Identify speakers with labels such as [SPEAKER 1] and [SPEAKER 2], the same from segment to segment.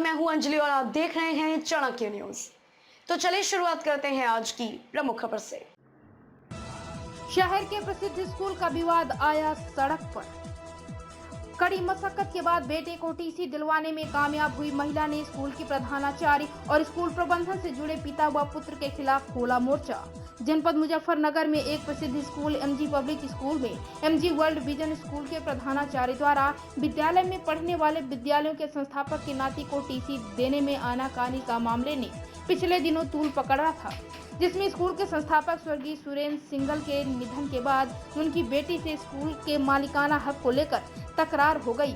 [SPEAKER 1] मैं हूं अंजलि और आप देख रहे हैं चाणक्य न्यूज। तो चलिए शुरुआत करते हैं आज की प्रमुख खबर से।
[SPEAKER 2] शहर के प्रसिद्ध स्कूल का विवाद आया सड़क पर। कड़ी मशक्कत के बाद बेटे को टीसी दिलवाने में कामयाब हुई महिला ने स्कूल की प्रधानाचार्य और स्कूल प्रबंधन से जुड़े पिता व पुत्र के खिलाफ खोला मोर्चा। जनपद मुजफ्फरनगर में एक प्रसिद्ध स्कूल एमजी पब्लिक स्कूल में एमजी वर्ल्ड विजन स्कूल के प्रधानाचार्य द्वारा विद्यालय में पढ़ने वाले विद्यालयों के संस्थापक के नाती को टीसी देने में आनाकानी का मामले ने पिछले दिनों तूल पकड़ा था, जिसमें स्कूल के संस्थापक स्वर्गीय सुरेंद्र सिंघल के निधन के बाद उनकी बेटी से स्कूल के मालिकाना हक को लेकर तकरार हो गई,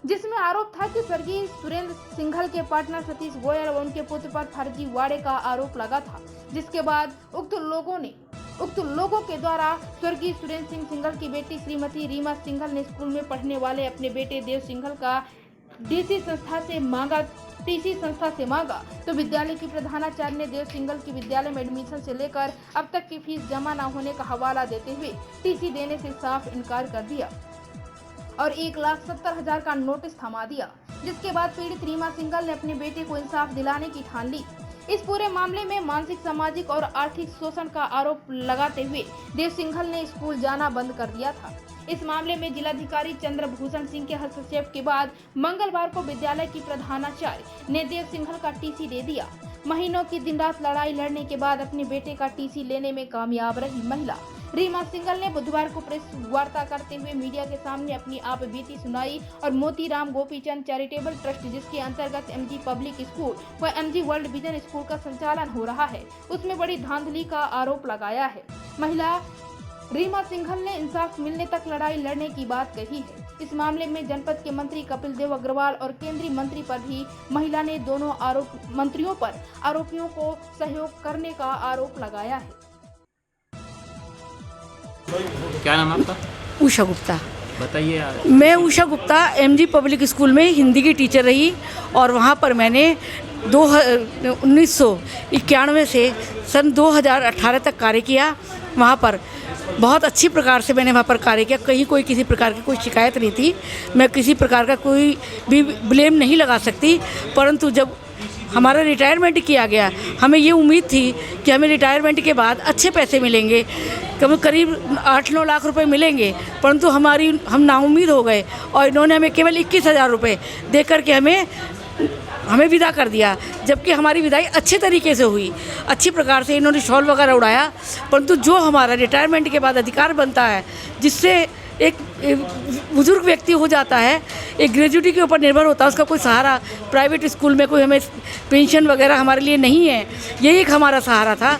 [SPEAKER 2] जिसमें आरोप था कि स्वर्गीय सुरेंद्र सिंघल के पार्टनर सतीश गोयल और उनके पुत्र पर फर्जी वाड़े का आरोप लगा था, जिसके बाद उक्त लोगों के द्वारा स्वर्गीय सुरेंद्र सिंह सिंघल की बेटी श्रीमती रीमा सिंघल ने स्कूल में पढ़ने वाले अपने बेटे देव सिंघल का टीसी संस्था से मांगा तो विद्यालय की प्रधानाचार्य ने देव सिंघल की विद्यालय में एडमिशन से लेकर अब तक की फीस जमा न होने का हवाला देते हुए टीसी देने से साफ इनकार कर दिया और 1,70,000 का नोटिस थमा दिया, जिसके बाद पीड़ित रीमा सिंघल ने अपने बेटे को इंसाफ दिलाने की ठान ली। इस पूरे मामले में मानसिक, सामाजिक और आर्थिक शोषण का आरोप लगाते हुए देव सिंघल ने स्कूल जाना बंद कर दिया था। इस मामले में जिलाधिकारी चंद्रभूषण सिंह के हस्तक्षेप के बाद मंगलवार को विद्यालय की प्रधानाचार्य ने देव सिंघल का टीसी दे दिया। महीनों की दिन रात लड़ाई लड़ने के बाद अपने बेटे का टीसी लेने में कामयाब रही महिला रीमा सिंघल ने बुधवार को प्रेस वार्ता करते हुए मीडिया के सामने अपनी आप बीती सुनाई और मोतीराम गोपीचंद चैरिटेबल ट्रस्ट, जिसके अंतर्गत एमजी पब्लिक स्कूल व एमजी वर्ल्ड विजन स्कूल का संचालन हो रहा है, उसमें बड़ी धांधली का आरोप लगाया है। महिला रीमा सिंघल ने इंसाफ मिलने तक लड़ाई लड़ने की बात कही है। इस मामले में जनपद के मंत्री कपिल देव अग्रवाल और केंद्रीय मंत्री पर भी महिला ने दोनों मंत्रियों पर आरोपियों को सहयोग करने का आरोप लगाया है।
[SPEAKER 3] क्या नाम आपका?
[SPEAKER 4] उषा गुप्ता।
[SPEAKER 3] बताइए यार।
[SPEAKER 4] मैं Usha Gupta MG public school में हिंदी की टीचर रही और वहाँ पर मैंने 1991 से सन 2018 तक कार्य किया। वहाँ पर बहुत अच्छी प्रकार से मैंने वहाँ पर कार्य किया। कहीं कोई किसी प्रकार की कोई शिकायत नहीं थी। मैं किसी प्रकार का कोई भी ब्लेम नहीं लगा सकती, परंतु जब हमारा रिटायरमेंट किया गया, हमें ये उम्मीद थी कि हमें रिटायरमेंट के बाद अच्छे पैसे मिलेंगे, करीब 8-9 लाख रुपए मिलेंगे, परंतु हम नाउम्मीद हो गए और इन्होंने हमें केवल 21,000 रुपये दे करके हमें विदा कर दिया। जबकि हमारी विदाई अच्छे तरीके से हुई, अच्छी प्रकार से इन्होंने शॉल वगैरह उड़ाया, परंतु जो हमारा रिटायरमेंट के बाद अधिकार बनता है, जिससे एक बुजुर्ग व्यक्ति हो जाता है, एक ग्रेजुएटी के ऊपर निर्भर होता है, उसका कोई सहारा प्राइवेट स्कूल में कोई हमें पेंशन वगैरह हमारे लिए नहीं है, यही एक हमारा सहारा था।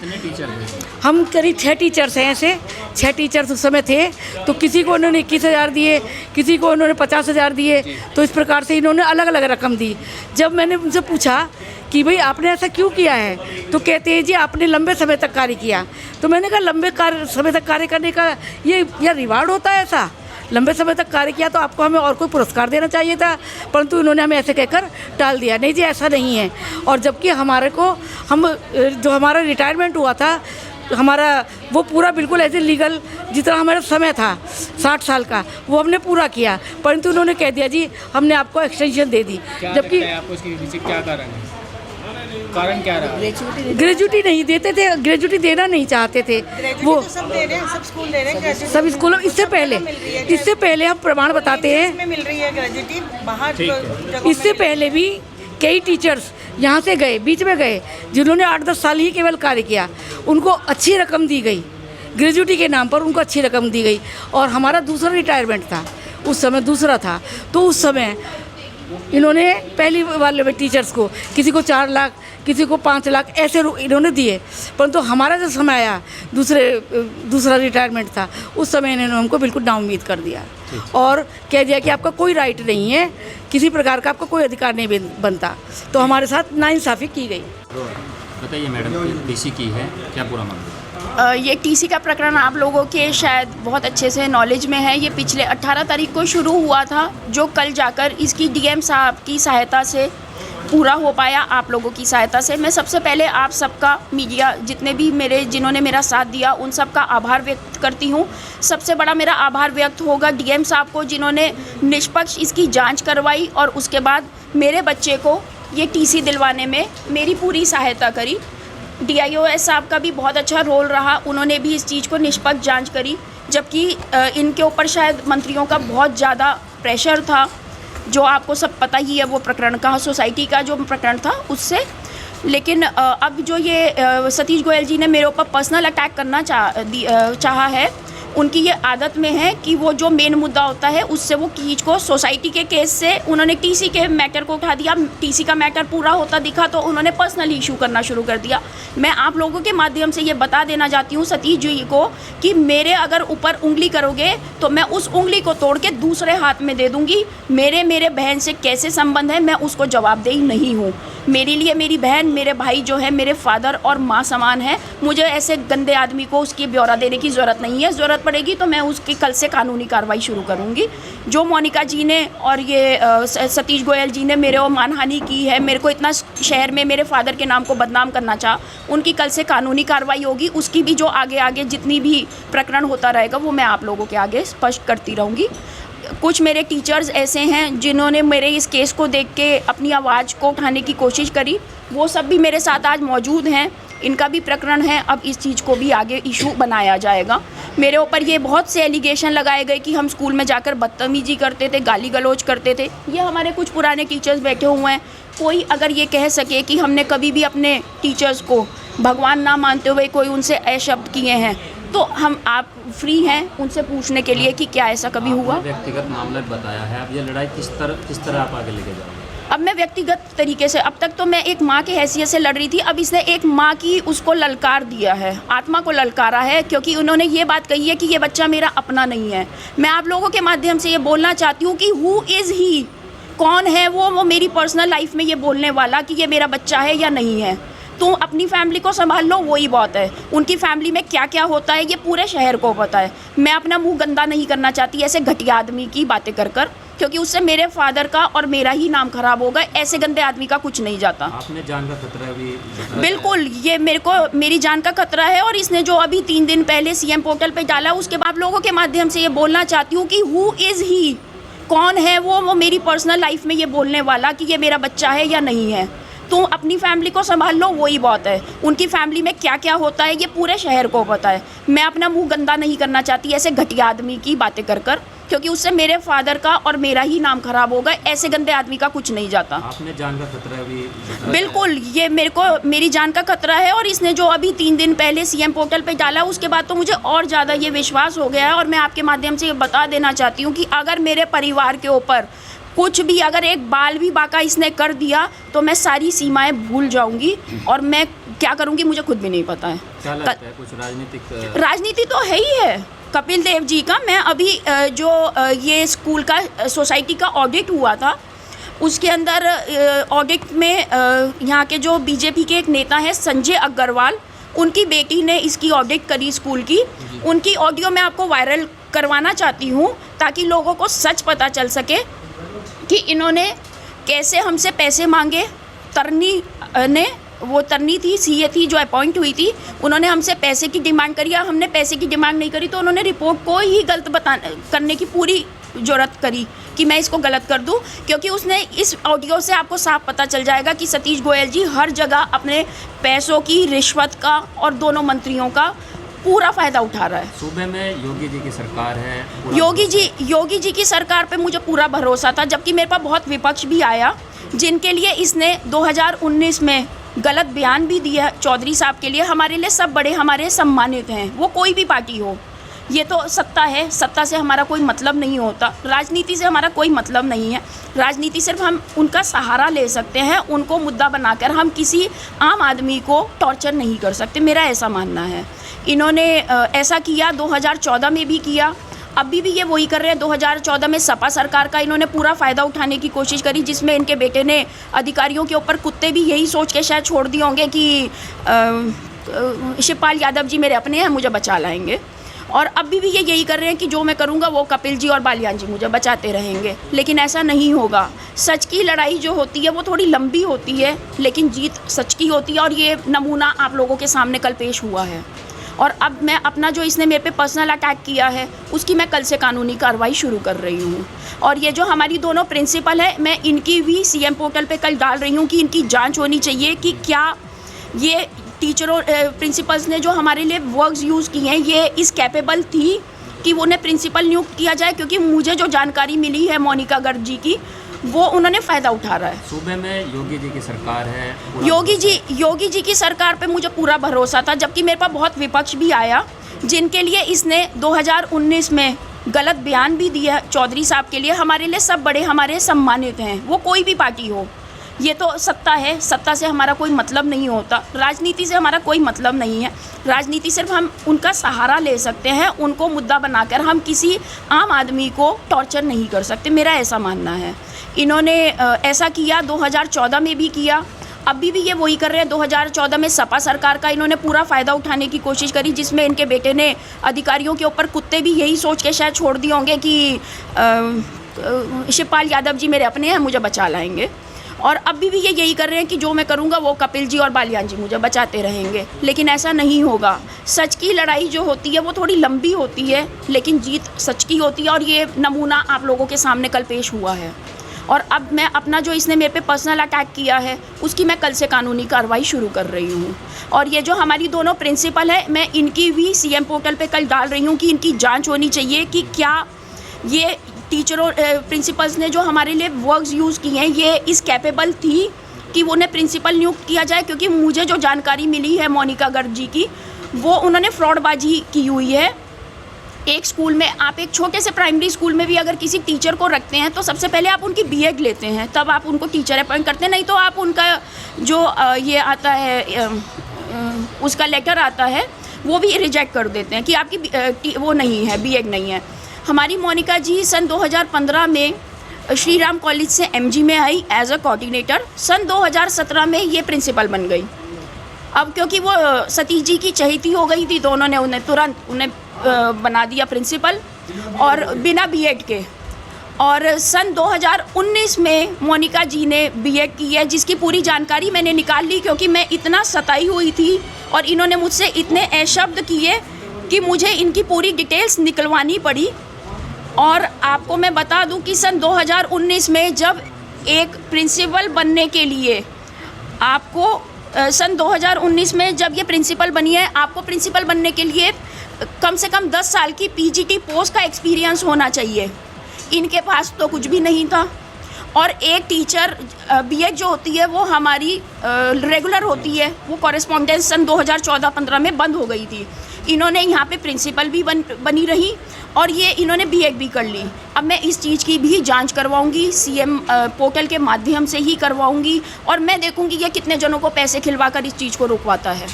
[SPEAKER 4] हम करीब 6 टीचर्स हैं, ऐसे 6 टीचर्स उस समय थे। तो किसी को उन्होंने 21,000 दिए, किसी को उन्होंने 50,000 दिए, तो इस प्रकार से इन्होंने अलग अलग रकम दी। जब मैंने उनसे पूछा कि भाई आपने ऐसा क्यों किया है, तो कहते हैं जी आपने लंबे समय तक कार्य किया। तो मैंने कहा लंबे समय तक कार्य करने का ये रिवार्ड होता है? ऐसा लंबे समय तक कार्य किया तो आपको हमें और कोई पुरस्कार देना चाहिए था, परंतु इन्होंने हमें ऐसे कहकर टाल दिया। नहीं जी ऐसा नहीं है। और जबकि जो हमारा रिटायरमेंट हुआ था, हमारा वो पूरा बिल्कुल ऐसे लीगल जितना हमारा समय था 60 साल का, वो हमने पूरा किया, परंतु उन्होंने कह दिया जी हमने आपको एक्सटेंशन दे दी। जबकि
[SPEAKER 3] आपको इसके पीछे क्या कारण क्या रहा?
[SPEAKER 4] ग्रेजुएटी नहीं देते थे, ग्रेजुएटी देना नहीं चाहते थे वो।
[SPEAKER 5] तो सब दे रहे हैं, सब स्कूल दे रहे हैं,
[SPEAKER 4] सब स्कूलों इससे पहले हम प्रमाण बताते हैं,
[SPEAKER 5] मिल रही है ग्रेजुएटी बाहर।
[SPEAKER 4] इससे पहले भी कई टीचर्स यहाँ से गए, बीच में गए, जिन्होंने 8-10 साल ही केवल कार्य किया, उनको अच्छी रकम दी गई, ग्रेजुएटी के नाम पर उनको अच्छी रकम दी गई। और हमारा दूसरा रिटायरमेंट था, उस समय दूसरा था, तो उस समय इन्होंने पहली वाले टीचर्स को किसी को 4 लाख, किसी को 5 लाख ऐसे इन्होंने दिए, परंतु हमारा जो समय आया दूसरा रिटायरमेंट था, उस समय इन्होंने हमको बिल्कुल नाउम्मीद कर दिया और कह दिया कि आपका कोई राइट नहीं है, किसी प्रकार का आपका कोई अधिकार नहीं बनता। तो हमारे साथ नाइंसाफ़ी की गई।
[SPEAKER 3] बताइए मैडम, टीसी की है क्या पूरा मामला?
[SPEAKER 6] ये टीसी का प्रकरण आप लोगों के शायद बहुत अच्छे से नॉलेज में है। ये पिछले 18 तारीख को शुरू हुआ था, जो कल जाकर इसकी डीएम साहब की सहायता से पूरा हो पाया आप लोगों की सहायता से। मैं सबसे पहले आप सबका, मीडिया जितने भी जिन्होंने मेरा साथ दिया, उन सब का आभार व्यक्त करती हूँ। सबसे बड़ा मेरा आभार व्यक्त होगा डीएम साहब को, जिन्होंने निष्पक्ष इसकी जांच करवाई और उसके बाद मेरे बच्चे को ये टीसी दिलवाने में मेरी पूरी सहायता करी। डीआईओएस साहब का भी बहुत अच्छा रोल रहा, उन्होंने भी इस चीज़ को निष्पक्ष जांच करी, जबकि इनके ऊपर शायद मंत्रियों का बहुत ज़्यादा प्रेशर था, जो आपको सब पता ही है वो प्रकरण का, सोसाइटी का जो प्रकरण था उससे। लेकिन अब जो ये सतीश गोयल जी ने मेरे ऊपर पर्सनल अटैक करना चाहा है, उनकी ये आदत में है कि वो जो मेन मुद्दा होता है उससे वो चीज़ को सोसाइटी के केस से उन्होंने टीसी के मैटर को उठा दिया। टीसी का मैटर पूरा होता दिखा तो उन्होंने पर्सनल इशू करना शुरू कर दिया। मैं आप लोगों के माध्यम से ये बता देना चाहती हूँ सतीश जी को कि मेरे अगर ऊपर उंगली करोगे तो मैं उस उंगली को तोड़ के दूसरे हाथ में दे दूँगी। मेरे बहन से कैसे संबंध है मैं उसको जवाबदेही नहीं हूँ। मेरे लिए मेरी बहन, मेरे भाई जो है मेरे फादर और माँ समान है। मुझे ऐसे गंदे आदमी को उसकी ब्यौरा देने की ज़रूरत नहीं है। ज़रूरत पड़ेगी तो मैं उसकी कल से कानूनी कार्रवाई शुरू करूँगी। जो मोनिका जी ने और ये सतीश गोयल जी ने मेरे और मानहानि की है, मेरे को इतना शहर में मेरे फादर के नाम को बदनाम करना चाहा, उनकी कल से कानूनी कार्रवाई होगी। उसकी भी जो आगे जितनी भी प्रकरण होता रहेगा वो मैं आप लोगों के आगे स्पष्ट करती रहूँगी। कुछ मेरे टीचर्स ऐसे हैं जिन्होंने मेरे इस केस को देख के अपनी आवाज़ को उठाने की कोशिश करी, वो सब भी मेरे साथ आज मौजूद हैं। इनका भी प्रकरण है, अब इस चीज़ को भी आगे इशू बनाया जाएगा। मेरे ऊपर ये बहुत से एलिगेशन लगाए गए कि हम स्कूल में जाकर बदतमीजी करते थे, गाली गलौज करते थे। ये हमारे कुछ पुराने टीचर्स बैठे हुए हैं, कोई अगर ये कह सके कि हमने कभी भी अपने टीचर्स को भगवान ना मानते हुए कोई उनसे अशब्द किए हैं तो आप फ्री हैं उनसे पूछने के लिए कि क्या ऐसा कभी हुआ।
[SPEAKER 3] व्यक्तिगत मामला बताया है, अब ये लड़ाई किस तरह आप आगे लेके जाओगे?
[SPEAKER 6] अब मैं व्यक्तिगत तरीके से, अब तक तो मैं एक माँ की हैसियत से लड़ रही थी, अब इसने एक माँ की उसको ललकार दिया है, आत्मा को ललकारा है, क्योंकि उन्होंने ये बात कही है कि ये बच्चा मेरा अपना नहीं है। मैं आप लोगों के माध्यम से ये बोलना चाहती हूँ कि हु इज़ ही, कौन है वो मेरी पर्सनल लाइफ में ये बोलने वाला कि ये मेरा बच्चा है या नहीं है। तो अपनी फैमिली को संभाल लो, वही बहुत है। उनकी फैमिली में क्या क्या होता है ये पूरे शहर को पता है। मैं अपना मुंह गंदा नहीं करना चाहती ऐसे घटिया आदमी की बातें कर क्योंकि उससे मेरे फादर का और मेरा ही नाम खराब होगा। ऐसे गंदे आदमी का कुछ नहीं जाता।
[SPEAKER 3] आपने जान का खतरा भी?
[SPEAKER 6] बिल्कुल, ये मेरी जान का खतरा है। और इसने जो अभी 3 दिन पहले सीएम पोर्टल पे डाला, उसके बाद लोगों के माध्यम से ये बोलना चाहती हूँ कि हु इज़ ही, कौन है वो मेरी पर्सनल लाइफ में ये बोलने वाला कि ये मेरा बच्चा है या नहीं है। तो अपनी फैमिली को संभाल लो, वही बहुत है। उनकी फैमिली में क्या क्या होता है ये पूरे शहर को पता है। मैं अपना मुंह गंदा नहीं करना चाहती ऐसे घटिया आदमी की बातें कर क्योंकि उससे मेरे फादर का और मेरा ही नाम खराब होगा। ऐसे गंदे आदमी का कुछ नहीं जाता।
[SPEAKER 3] आपने जान का खतरा भी?
[SPEAKER 6] बिल्कुल, ये मेरी जान का खतरा है। और इसने जो अभी 3 दिन पहले सीएम पोर्टल पे डाला, उसके बाद तो मुझे और ज़्यादा ये विश्वास हो गया है। और मैं आपके माध्यम से ये बता देना चाहती हूँ कि अगर मेरे परिवार के ऊपर कुछ भी, अगर एक बाल भी बाका इसने कर दिया तो मैं सारी सीमाएं भूल जाऊंगी। और मैं क्या करूंगी मुझे खुद भी नहीं पता है।
[SPEAKER 3] क्या लगता है, कुछ राजनीति
[SPEAKER 6] तो है ही है कपिल देव जी का। मैं अभी जो ये स्कूल का सोसाइटी का ऑडिट हुआ था, उसके अंदर ऑडिट में यहाँ के जो बीजेपी के एक नेता हैं संजय अग्रवाल, उनकी बेटी ने इसकी ऑडिट करी स्कूल की। उनकी ऑडियो मैं आपको वायरल करवाना चाहती हूँ ताकि लोगों को सच पता चल सके कि इन्होंने कैसे हमसे पैसे मांगे। तरनी थी, सीए थी जो अपॉइंट हुई थी, उन्होंने हमसे पैसे की डिमांड करी। हमने पैसे की डिमांड नहीं करी तो उन्होंने रिपोर्ट को ही गलत करने की पूरी जरूरत करी कि मैं इसको गलत कर दूं। क्योंकि उसने इस ऑडियो से आपको साफ पता चल जाएगा कि सतीश गोयल जी हर जगह अपने पैसों की, रिश्वत का और दोनों मंत्रियों का पूरा फ़ायदा उठा रहा है।
[SPEAKER 3] सूबे में योगी जी की सरकार है,
[SPEAKER 6] योगी जी की सरकार पे मुझे पूरा भरोसा था, जबकि मेरे पास बहुत विपक्ष भी आया जिनके लिए इसने 2019 में गलत बयान भी दिया। चौधरी साहब के लिए हमारे लिए सब बड़े हमारे सम्मानित हैं, वो कोई भी पार्टी हो। ये तो सत्ता है, सत्ता से हमारा कोई मतलब नहीं होता, राजनीति से हमारा कोई मतलब नहीं है। राजनीति सिर्फ हम उनका सहारा ले सकते हैं, उनको मुद्दा बनाकर हम किसी आम आदमी को टॉर्चर नहीं कर सकते, मेरा ऐसा मानना है। इन्होंने ऐसा किया 2014 में भी किया, अभी भी ये वही कर रहे हैं। 2014 में सपा सरकार का इन्होंने पूरा फ़ायदा उठाने की कोशिश करी, जिसमें इनके बेटे ने अधिकारियों के ऊपर कुत्ते भी यही सोच के शायद छोड़ दिए होंगे कि शिवपाल यादव जी मेरे अपने हैं, मुझे बचा लाएंगे। और अभी भी ये यही कर रहे हैं कि जो मैं करूँगा वो कपिल जी और बालियान जी मुझे बचाते रहेंगे, लेकिन ऐसा नहीं होगा। सच की लड़ाई जो होती है वो थोड़ी लंबी होती है, लेकिन जीत सच की होती है, और ये नमूना आप लोगों के सामने कल पेश हुआ है। और अब मैं अपना जो इसने मेरे पे पर्सनल अटैक किया है उसकी मैं कल से कानूनी कार्रवाई शुरू कर रही हूँ। और ये जो हमारी दोनों प्रिंसिपल है, मैं इनकी भी सीएम पोर्टल पे कल डाल रही हूँ कि इनकी जांच होनी चाहिए कि क्या ये टीचरों प्रिंसिपल्स ने जो हमारे लिए वर्ड्स यूज़ किए हैं ये इस कैपेबल थी कि उन्हें प्रिंसिपल नियुक्त किया जाए, क्योंकि मुझे जो जानकारी मिली है मोनिका गर्ग जी की वो उन्होंने फ़ायदा उठा रहा है।
[SPEAKER 3] सूबे में योगी जी की सरकार है, पूरा
[SPEAKER 6] योगी जी की सरकार पे मुझे पूरा भरोसा था, जबकि मेरे पास बहुत विपक्ष भी आया जिनके लिए इसने 2019 में गलत बयान भी दिया चौधरी साहब के लिए। हमारे लिए सब बड़े हमारे सम्मानित हैं, वो कोई भी पार्टी हो। ये तो सत्ता है, सत्ता से हमारा कोई मतलब नहीं होता, राजनीति से हमारा कोई मतलब नहीं है। राजनीति सिर्फ हम उनका सहारा ले सकते हैं, उनको मुद्दा बनाकर हम किसी आम आदमी को टॉर्चर नहीं कर सकते, मेरा ऐसा मानना है। इन्होंने ऐसा किया 2014 में भी किया, अभी भी ये वही कर रहे हैं। 2014 में सपा सरकार का इन्होंने पूरा फ़ायदा उठाने की कोशिश करी, जिसमें इनके बेटे ने अधिकारियों के ऊपर कुत्ते भी यही सोच के शायद छोड़ दिए होंगे कि शिवपाल यादव जी मेरे अपने हैं, मुझे बचा लाएंगे। और अभी भी ये यही कर रहे हैं कि जो मैं करूँगा वो कपिल जी और बालियान जी मुझे बचाते रहेंगे, लेकिन ऐसा नहीं होगा। सच की लड़ाई जो होती है वो थोड़ी लंबी होती है, लेकिन जीत सच की होती है, और ये नमूना आप लोगों के सामने कल पेश हुआ है। और अब मैं अपना जो इसने मेरे पे पर्सनल अटैक किया है उसकी मैं कल से कानूनी कार्रवाई शुरू कर रही हूँ। और ये जो हमारी दोनों प्रिंसिपल है, मैं इनकी भी सीएम पोर्टल पे कल डाल रही हूँ कि इनकी जांच होनी चाहिए कि क्या ये टीचरों प्रिंसिपल्स ने जो हमारे लिए वर्ड्स यूज़ किए हैं ये इस कैपेबल थी कि उन्हें प्रिंसिपल नियुक्त किया जाए, क्योंकि मुझे जो जानकारी मिली है मोनिका गर्ग जी की वो उन्होंने फ्रॉडबाजी की हुई है। एक स्कूल में, आप एक छोटे से प्राइमरी स्कूल में भी अगर किसी टीचर को रखते हैं तो सबसे पहले आप उनकी बीएड लेते हैं, तब आप उनको टीचर अपॉइंट करते हैं, नहीं तो आप उनका जो ये आता है उसका लेटर आता है वो भी रिजेक्ट कर देते हैं कि आपकी वो नहीं है, बीएड नहीं है। हमारी मोनिका जी सन 2015 में श्री राम कॉलेज से एमजी में आई एज अ कोऑर्डिनेटर। सन 2017 में ये प्रिंसिपल बन गई। अब क्योंकि वो सतीश जी की चहेती हो गई थी तो उन्होंने उन्हें बना दिया प्रिंसिपल, और बिना बीएड के। और सन 2019 में मोनिका जी ने बीएड की है, जिसकी पूरी जानकारी मैंने निकाल ली, क्योंकि मैं इतना सताई हुई थी और इन्होंने मुझसे इतने अशब्द किए कि मुझे इनकी पूरी डिटेल्स निकलवानी पड़ी। और आपको मैं बता दूं कि सन 2019 में जब एक प्रिंसिपल बनने के लिए आपको सन 2019 में जब ये प्रिंसिपल बनी है, आपको प्रिंसिपल बनने के लिए कम से कम 10 साल की पीजीटी पोस्ट का एक्सपीरियंस होना चाहिए। इनके पास तो कुछ भी नहीं था। और एक टीचर बीएड जो होती है वो हमारी रेगुलर होती है, वो कॉरेस्पॉन्डेंस सन 2014-15 में बंद हो गई थी। इन्होंने यहाँ पे प्रिंसिपल भी बनी रही और ये इन्होंने बीएड भी कर ली। अब मैं इस चीज़ की भी जांच करवाऊंगी, सीएम पोर्टल के माध्यम से ही करवाऊंगी, और मैं देखूंगी ये कितने जनों को पैसे खिलवाकर इस चीज़ को रोकवाता है।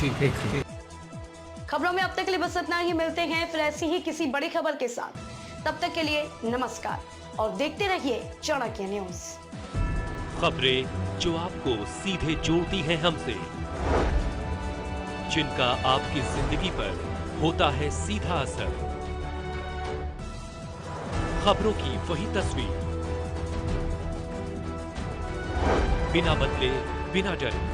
[SPEAKER 1] खबरों में अब तक के लिए बस इतना ही। मिलते हैं फिर ऐसी ही किसी बड़ी खबर के साथ। तब तक के लिए नमस्कार और देखते रहिए चाणक्य न्यूज।
[SPEAKER 7] खबरें जो आपको सीधे जोड़ती हैं हमसे, जिनका आपकी जिंदगी पर होता है सीधा असर, खबरों की वही तस्वीर, बिना बदले बिना डरे,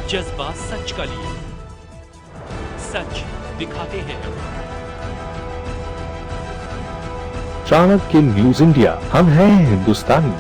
[SPEAKER 7] जज्बा सच का लिए, सच दिखाते हैं।
[SPEAKER 8] चाणक्य न्यूज इंडिया, हम हैं हिंदुस्तानी।